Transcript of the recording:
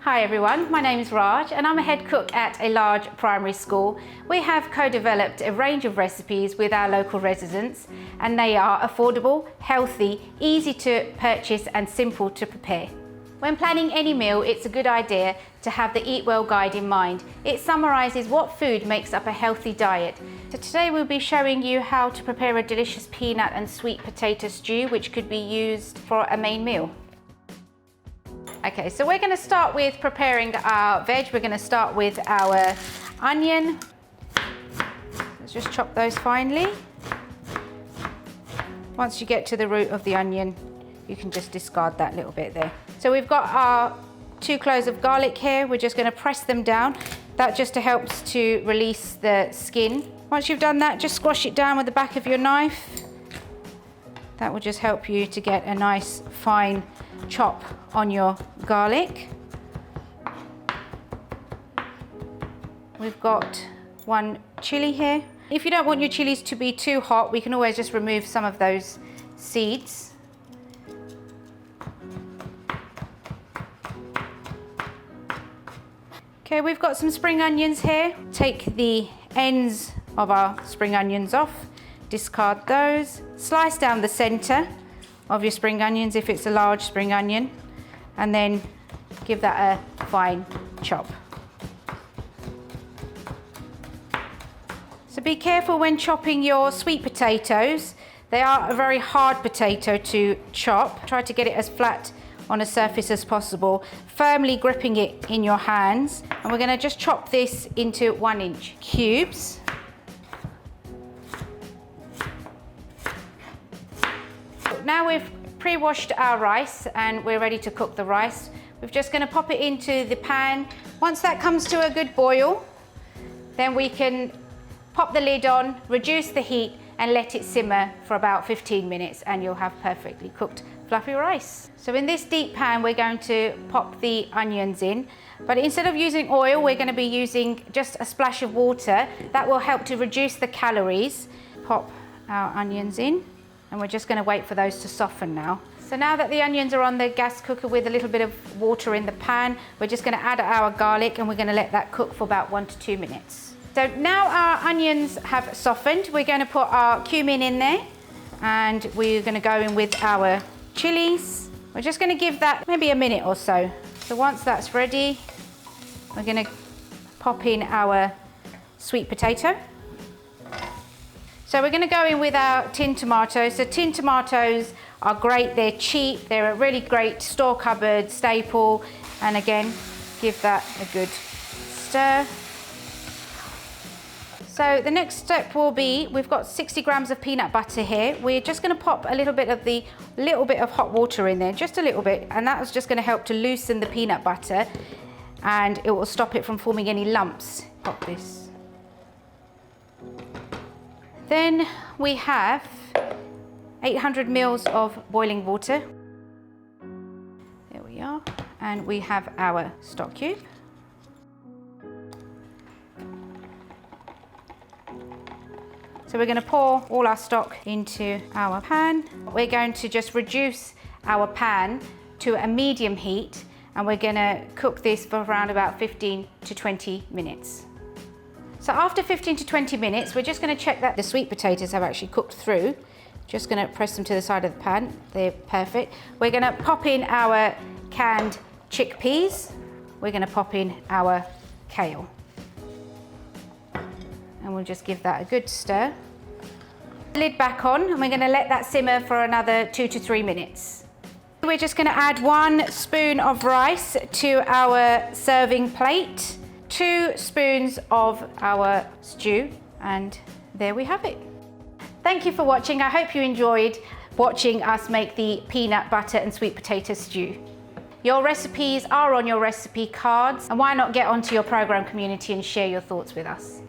Hi everyone, my name is Raj and I'm a head cook at a large primary school. We have co-developed a range of recipes with our local residents and they are affordable, healthy, easy to purchase and simple to prepare. When planning any meal, it's a good idea to have the Eat Well guide in mind. It summarises what food makes up a healthy diet. So today we'll be showing you how to prepare a delicious peanut and sweet potato stew which could be used for a main meal. Okay, so we're going to start with preparing our veg. We're going to start with our onion. Let's just chop those finely. Once you get to the root of the onion, you can just discard that little bit there. So we've got our 2 cloves of garlic here. We're just going to press them down. That just helps to release the skin. Once you've done that, just squash it down with the back of your knife. That will just help you to get a nice fine chop on your garlic. We've got 1 chili here. If you don't want your chilies to be too hot, we can always just remove some of those seeds. Okay, we've got some spring onions here. Take the ends of our spring onions off, discard those. Slice down the center of your spring onions if it's a large spring onion, and then give that a fine chop. So be careful when chopping your sweet potatoes. They are a very hard potato to chop. Try to get it as flat on a surface as possible, firmly gripping it in your hands. And we're going to just chop this into 1-inch cubes. Now we've pre-washed our rice and we're ready to cook the rice. We're just going to pop it into the pan. Once that comes to a good boil, then we can pop the lid on, reduce the heat and let it simmer for about 15 minutes and you'll have perfectly cooked fluffy rice. So in this deep pan we're going to pop the onions in, but instead of using oil we're going to be using just a splash of water. That will help to reduce the calories. Pop our onions in and we're just going to wait for those to soften now. So now that the onions are on the gas cooker with a little bit of water in the pan, we're just going to add our garlic and we're going to let that cook for about 1 to 2 minutes. So now our onions have softened, we're going to put our cumin in there and we're going to go in with our chilies. We're just going to give that maybe a minute or so. So once that's ready, we're going to pop in our sweet potato. So we're going to go in with our tinned tomatoes. So tinned tomatoes are great, they're cheap, they're a really great store cupboard staple. And again, give that a good stir. So the next step will be, we've got 60 grams of peanut butter here. We're just going to pop a little bit of hot water in there, just a little bit, and that's just going to help to loosen the peanut butter and it will stop it from forming any lumps. Pop this. Then we have 800 mils of boiling water. There we are. And we have our stock cube. So we're going to pour all our stock into our pan. We're going to just reduce our pan to a medium heat and we're going to cook this for around about 15 to 20 minutes. So after 15 to 20 minutes, we're just going to check that the sweet potatoes have actually cooked through. Just going to press them to the side of the pan. They're perfect. We're going to pop in our canned chickpeas. We're going to pop in our kale. And we'll just give that a good stir. Lid back on and we're going to let that simmer for another 2 to 3 minutes. We're just going to add 1 spoon of rice to our serving plate, 2 spoons of our stew, and there we have it. Thank you for watching. I hope you enjoyed watching us make the peanut butter and sweet potato stew. Your recipes are on your recipe cards, and why not get onto your program community and share your thoughts with us.